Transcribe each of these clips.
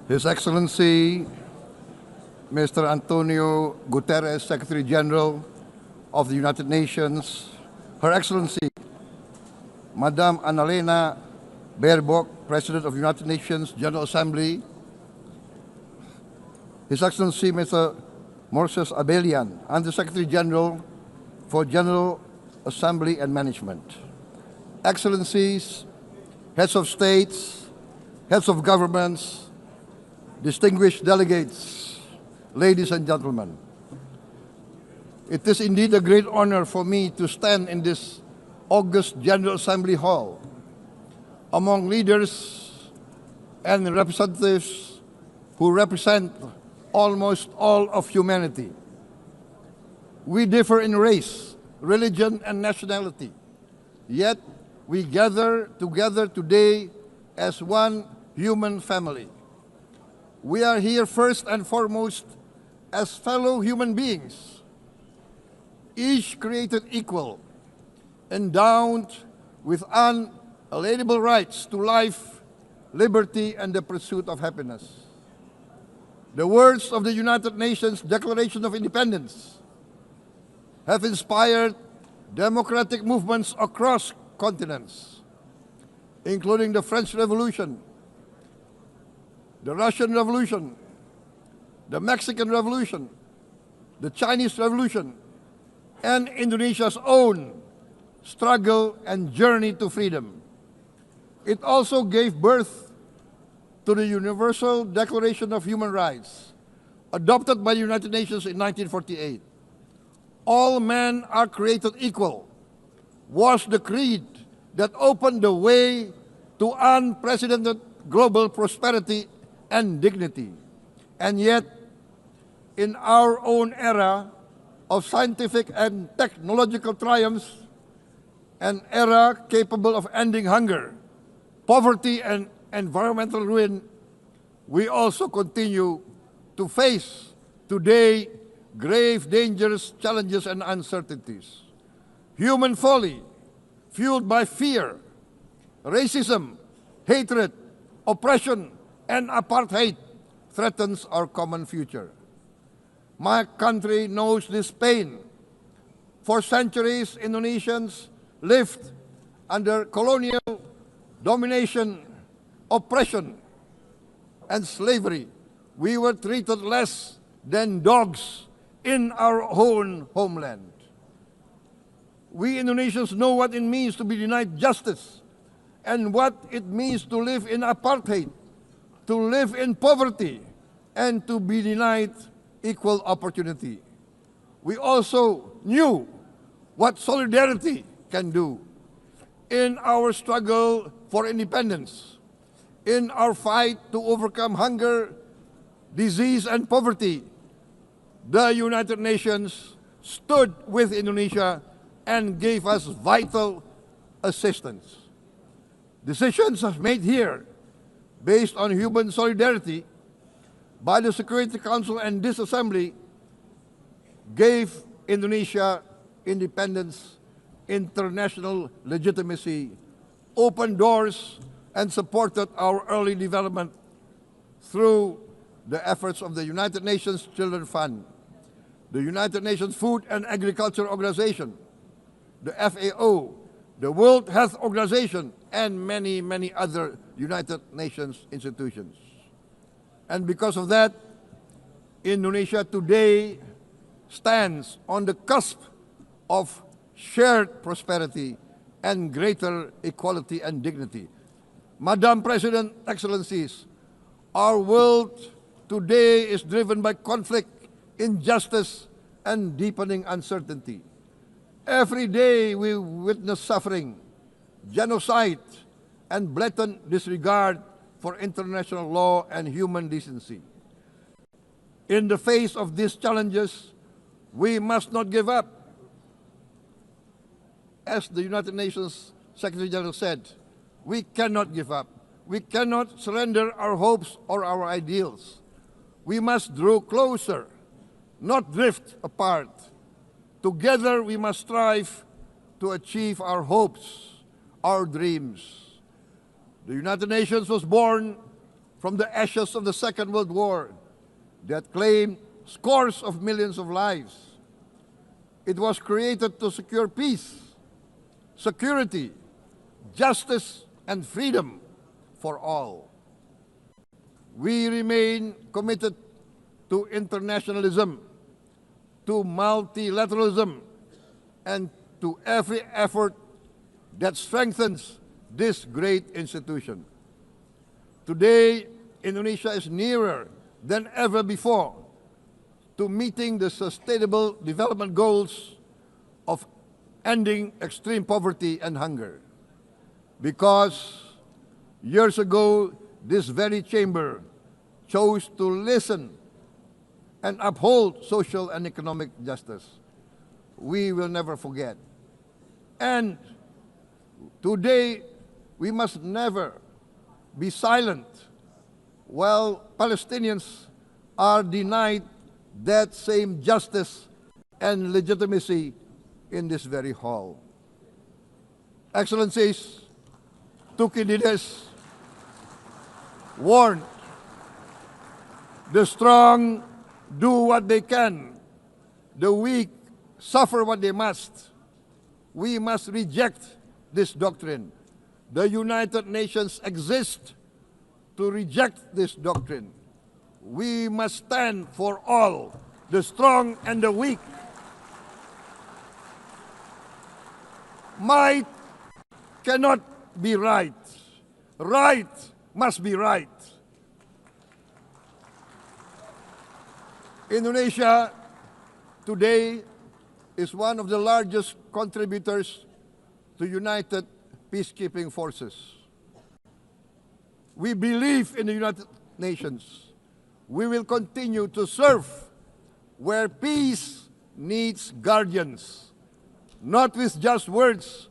His Excellency, Mr. Antonio Guterres, Secretary General of the United Nations, Her Excellency, Madame Annalena Baerbock, President of the United Nations General Assembly, His Excellency, Mr. Moses Abelian, Under-Secretary General for General Assembly and Management, Excellencies, Heads of States, Heads of Governments, distinguished delegates, ladies and gentlemen. It is indeed a great honor for me to stand in this august General Assembly Hall among leaders and representatives who represent almost all of humanity. We differ in race, religion, and nationality, yet we gather together today as one human family. We are here first and foremost as fellow human beings, each created equal, endowed with unalienable rights to life, liberty, and the pursuit of happiness. The words of the United Nations Declaration of Independence have inspired democratic movements across continents, including the French Revolution, the Russian Revolution, the Mexican Revolution, the Chinese Revolution, and Indonesia's own struggle and journey to freedom. It also gave birth to the Universal Declaration of Human Rights, adopted by the United Nations in 1948. All men are created equal was the creed that opened the way to unprecedented global prosperity and dignity. And yet, in our own era of scientific and technological triumphs, an era capable of ending hunger, poverty, and environmental ruin, we also continue to face today grave dangers, challenges, and uncertainties. Human folly, fueled by fear, racism, hatred, oppression, and apartheid, threatens our common future. My country knows this pain. For centuries, Indonesians lived under colonial domination, oppression, and slavery. We were treated less than dogs in our own homeland. We Indonesians know what it means to be denied justice and what it means to live in apartheid, to live in poverty, and to be denied equal opportunity. We also knew what solidarity can do in our struggle for independence, in our fight to overcome hunger, disease, and poverty. The United Nations stood with Indonesia and gave us vital assistance. Decisions made here based on human solidarity by the Security Council and this Assembly gave Indonesia independence, international legitimacy, opened doors, and supported our early development through the efforts of the United Nations Children Fund, the United Nations Food and Agriculture Organization, the FAO, the World Health Organization, and many, many other United Nations institutions. And because of that, Indonesia today stands on the cusp of shared prosperity and greater equality and dignity. Madam President, Excellencies, our world today is driven by conflict, injustice, and deepening uncertainty. Every day we witness suffering, genocide, and blatant disregard for international law and human decency. In the face of these challenges, we must not give up. As the United Nations Secretary General said, we cannot give up. We cannot surrender our hopes or our ideals. We must draw closer, not drift apart. Together we must strive to achieve our hopes, our dreams. The United Nations was born from the ashes of the Second World War that claimed scores of millions of lives. It was created to secure peace, security, justice, and freedom for all. We remain committed to internationalism, to multilateralism, and to every effort that strengthens this great institution. Today, Indonesia is nearer than ever before to meeting the sustainable development goals of ending extreme poverty and hunger. Because years ago, this very chamber chose to listen and uphold social and economic justice. We will never forget. And today, we must never be silent while Palestinians are denied that same justice and legitimacy in this very hall. Excellencies, Thucydides warned, the strong do what they can, the weak suffer what they must. We must reject this doctrine. The United Nations exist to reject this doctrine. We must stand for all, the strong and the weak. Might cannot be right. Right must be right. Indonesia today is one of the largest contributors to United Peacekeeping Forces. We believe in the United Nations. We will continue to serve where peace needs guardians, not with just words,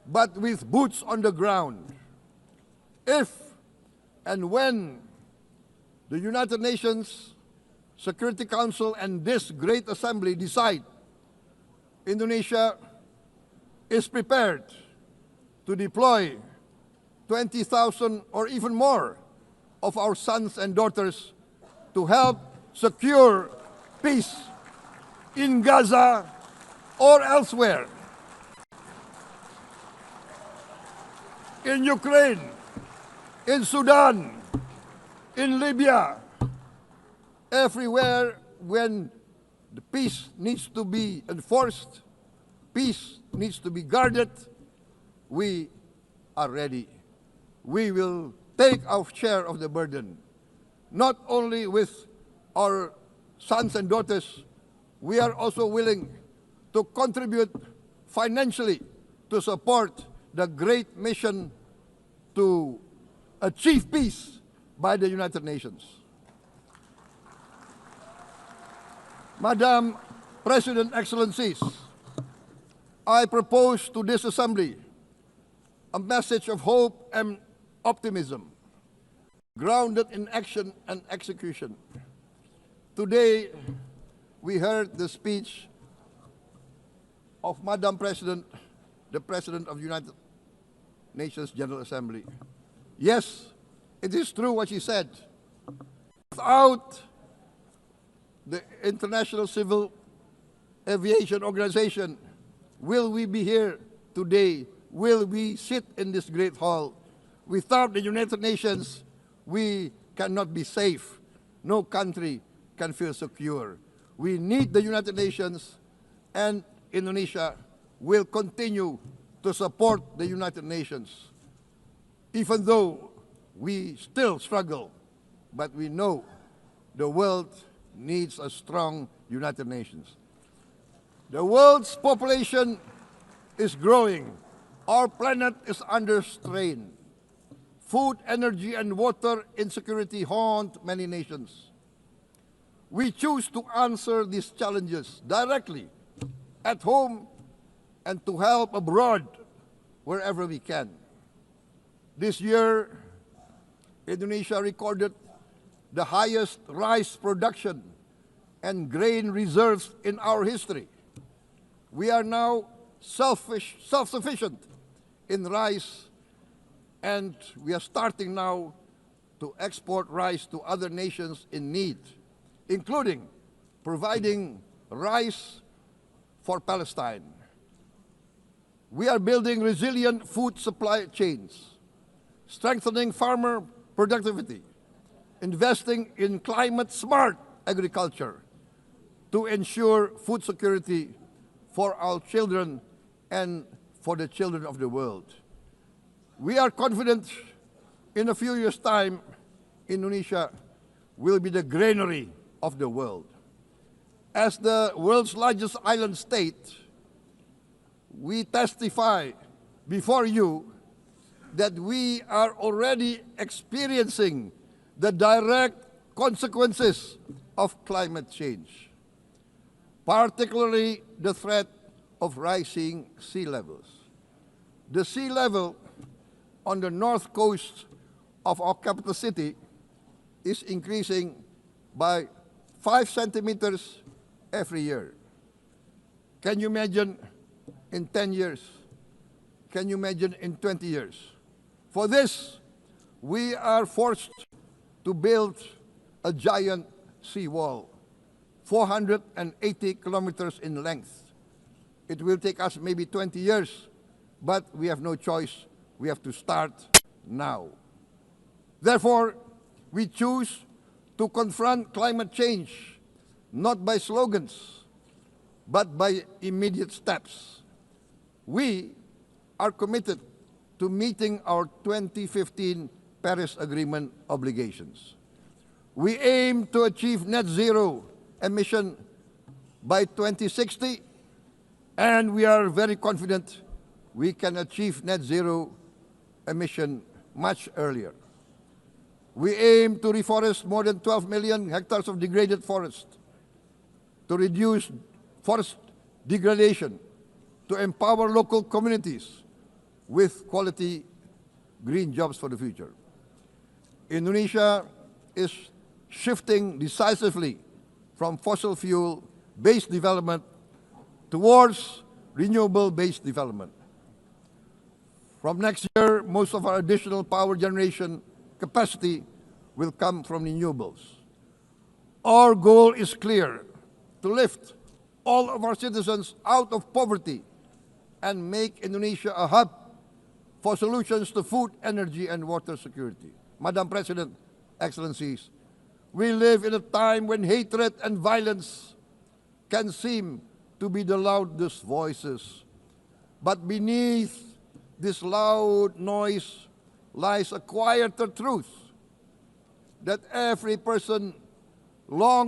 but with boots on the ground. If and when the United Nations Security Council and this great assembly decide Indonesia is prepared to deploy 20,000 or even more of our sons and daughters to help secure peace in Gaza or elsewhere, in Ukraine, in Sudan, in Libya, everywhere when the peace needs to be enforced, peace needs to be guarded, we are ready. We will take our share of the burden, not only with our sons and daughters, we are also willing to contribute financially to support the great mission to achieve peace by the United Nations. Madam President, Excellencies, I propose to this Assembly a message of hope and optimism, grounded in action and execution. Today, we heard the speech of Madam President, the President of the United Nations General Assembly. Yes, it is true what she said. Without the International Civil Aviation Organization, will we be here today? Will we sit in this great hall? Without the United Nations, we cannot be safe. No country can feel secure. We need the United Nations, and Indonesia will continue to support the United Nations. Even though we still struggle, but we know the world needs a strong United Nations. The world's population is growing. Our planet is under strain. Food, energy, and water insecurity haunt many nations. We choose to answer these challenges directly at home and to help abroad wherever we can. This year, Indonesia recorded the highest rice production and grain reserves in our history. We are now self-sufficient in rice, and we are starting now to export rice to other nations in need, including providing rice for Palestine. We are building resilient food supply chains, strengthening farmer productivity, investing in climate-smart agriculture to ensure food security for our children and for the children of the world. We are confident in a few years' time, Indonesia will be the granary of the world. As the world's largest island state, we testify before you that we are already experiencing the direct consequences of climate change, particularly the threat of rising sea levels. The sea level on the north coast of our capital city is increasing by 5 centimeters every year. Can you imagine in 10 years? Can you imagine in 20 years? For this, we are forced to build a giant seawall, 480 kilometers in length. It will take us maybe 20 years, but we have no choice. We have to start now. Therefore, we choose to confront climate change not by slogans, but by immediate steps. We are committed to meeting our 2015 Paris Agreement obligations. We aim to achieve net zero emission by 2060, and we are very confident we can achieve net zero emission much earlier. We aim to reforest more than 12 million hectares of degraded forest, to reduce forest degradation, to empower local communities with quality green jobs for the future. Indonesia is shifting decisively from fossil fuel-based development towards renewable-based development. From next year, most of our additional power generation capacity will come from renewables. Our goal is clear: to lift all of our citizens out of poverty and make Indonesia a hub for solutions to food, energy, and water security. Madam President, Excellencies, we live in a time when hatred and violence can seem to be the loudest voices. But beneath this loud noise lies a quieter truth that every person longs